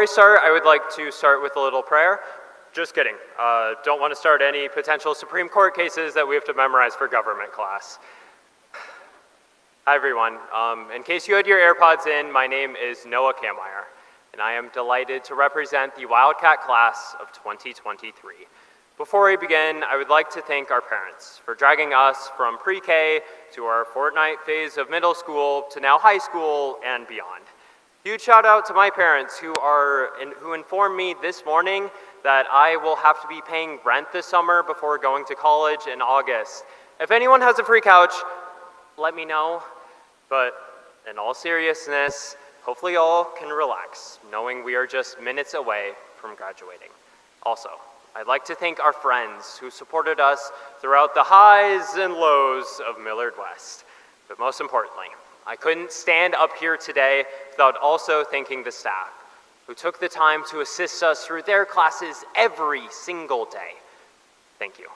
Before I start, I would like to start with a little prayer. Just kidding. Don't want to start any potential Supreme Court cases that we have to memorize for government class. Hi everyone. In case you had your AirPods in, my name is Noah Kammeyer, and I am delighted to represent the Wildcat class of 2023. Before we begin, I would like to thank our parents for dragging us from pre-K to our fortnight phase of middle school to now high school and beyond. Huge shout out to my parents who informed me this morning that I will have to be paying rent this summer before going to college in August. If anyone has a free couch, let me know. But in all seriousness, hopefully all can relax, knowing we are just minutes away from graduating. Also, I'd like to thank our friends who supported us throughout the highs and lows of Millard West. But most importantly, I couldn't stand up here today without also thanking the staff who took the time to assist us through their classes every single day. Thank you.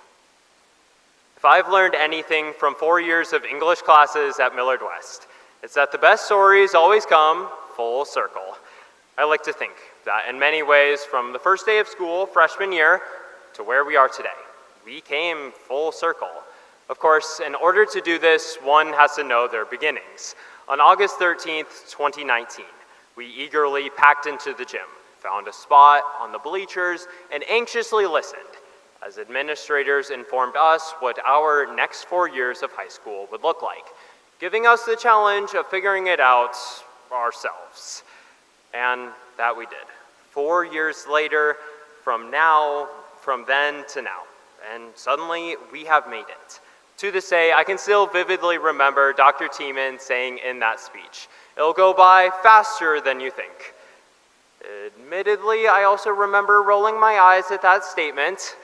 If I've learned anything from 4 years of English classes at Millard West, it's that the best stories always come full circle. I like to think that in many ways, from the first day of school, freshman year, to where we are today, we came full circle. Of course, in order to do this, one has to know their beginnings. On August 13th, 2019, we eagerly packed into the gym, found a spot on the bleachers, and anxiously listened as administrators informed us what our next 4 years of high school would look like, giving us the challenge of figuring it out ourselves. And that we did. 4 years later, from then to now, and suddenly we have made it. To this day, I can still vividly remember Dr. Tiemann saying in that speech, "It'll go by faster than you think." Admittedly, I also remember rolling my eyes at that statement,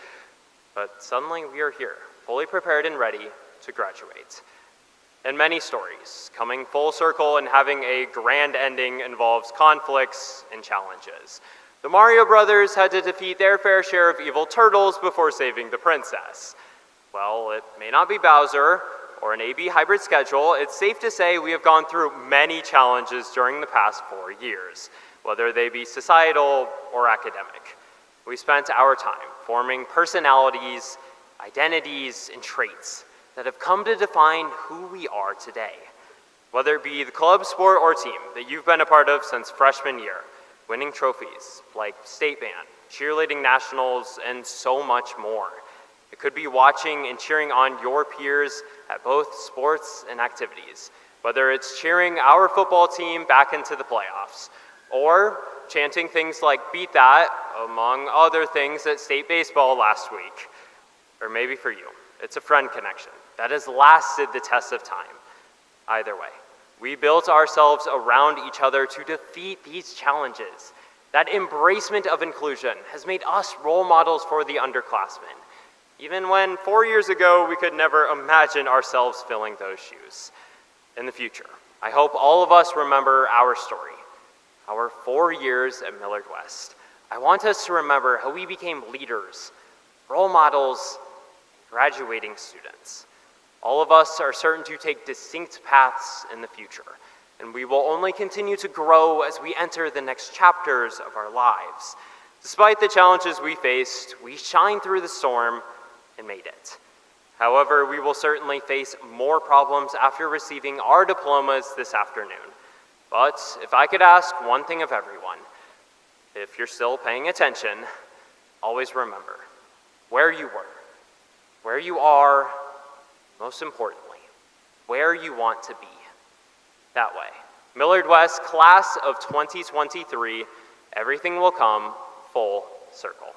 but suddenly we are here, fully prepared and ready to graduate. And many stories, coming full circle and having a grand ending, involves conflicts and challenges. The Mario brothers had to defeat their fair share of evil turtles before saving the princess. While it may not be Bowser or an AB hybrid schedule, it's safe to say we have gone through many challenges during the past 4 years, whether they be societal or academic. We spent our time forming personalities, identities, and traits that have come to define who we are today. Whether it be the club, sport, or team that you've been a part of since freshman year, winning trophies like state band, cheerleading nationals, and so much more. It could be watching and cheering on your peers at both sports and activities, whether it's cheering our football team back into the playoffs, or chanting things like "beat that," among other things at state baseball last week. Or maybe for you, it's a friend connection that has lasted the test of time. Either way, we built ourselves around each other to defeat these challenges. That embracement of inclusion has made us role models for the underclassmen, even when 4 years ago we could never imagine ourselves filling those shoes. In the future, I hope all of us remember our story, our 4 years at Millard West. I want us to remember how we became leaders, role models, graduating students. All of us are certain to take distinct paths in the future, and we will only continue to grow as we enter the next chapters of our lives. Despite the challenges we faced, we shined through the storm and made it. However, we will certainly face more problems after receiving our diplomas this afternoon. But if I could ask one thing of everyone, if you're still paying attention, always remember where you were, where you are, most importantly, where you want to be. That way, Millard West class of 2023, everything will come full circle.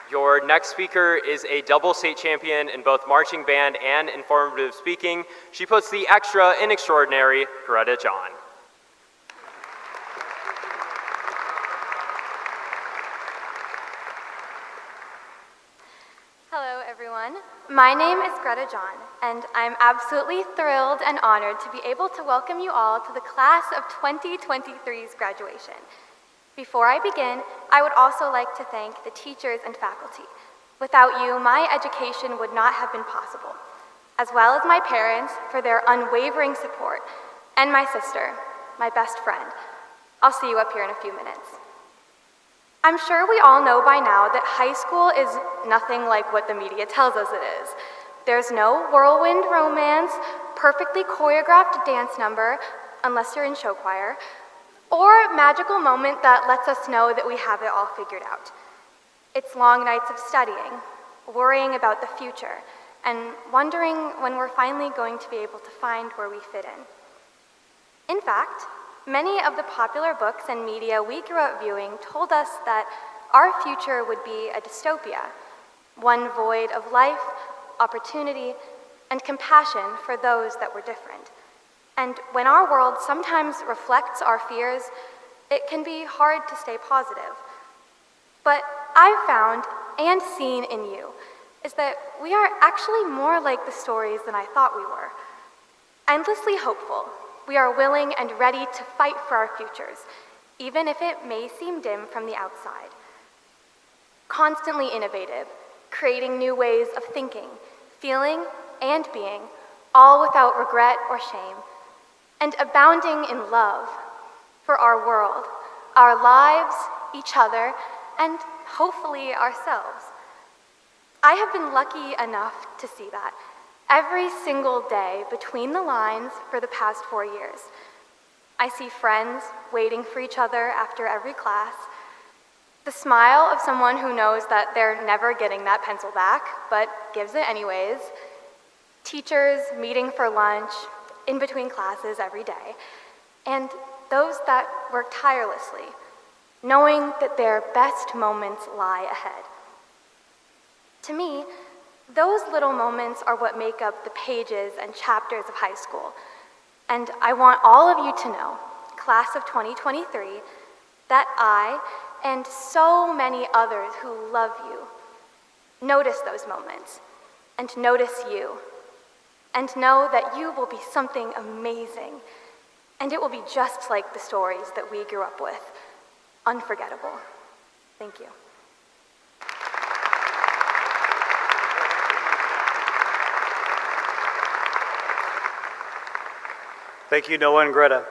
Your next speaker is a double state champion in both marching band and informative speaking. She puts the extra in extraordinary, Greta John. Hello, everyone. My name is Greta John, and I'm absolutely thrilled and honored to be able to welcome you all to the class of 2023's graduation. Before I begin, I would also like to thank the teachers and faculty. Without you, my education would not have been possible, as well as my parents for their unwavering support, and my sister, my best friend. I'll see you up here in a few minutes. I'm sure we all know by now that high school is nothing like what the media tells us it is. There's no whirlwind romance, perfectly choreographed dance number, unless you're in show choir, or magical moment that lets us know that we have it all figured out. It's long nights of studying, worrying about the future, and wondering when we're finally going to be able to find where we fit in. In fact, many of the popular books and media we grew up viewing told us that our future would be a dystopia, one void of life, opportunity, and compassion for those that were different. And when our world sometimes reflects our fears, it can be hard to stay positive. But I've found and seen in you is that we are actually more like the stories than I thought we were. Endlessly hopeful, we are willing and ready to fight for our futures, even if it may seem dim from the outside. Constantly innovative, creating new ways of thinking, feeling, and being, all without regret or shame, and abounding in love for our world, our lives, each other, and hopefully ourselves. I have been lucky enough to see that every single day between the lines for the past 4 years. I see friends waiting for each other after every class, the smile of someone who knows that they're never getting that pencil back, but gives it anyways, teachers meeting for lunch in between classes every day, and those that work tirelessly, knowing that their best moments lie ahead. To me, those little moments are what make up the pages and chapters of high school, and I want all of you to know, class of 2023, that I and so many others who love you notice those moments and notice you, and know that you will be something amazing, and it will be just like the stories that we grew up with. Unforgettable. Thank you. Thank you, Noah and Greta.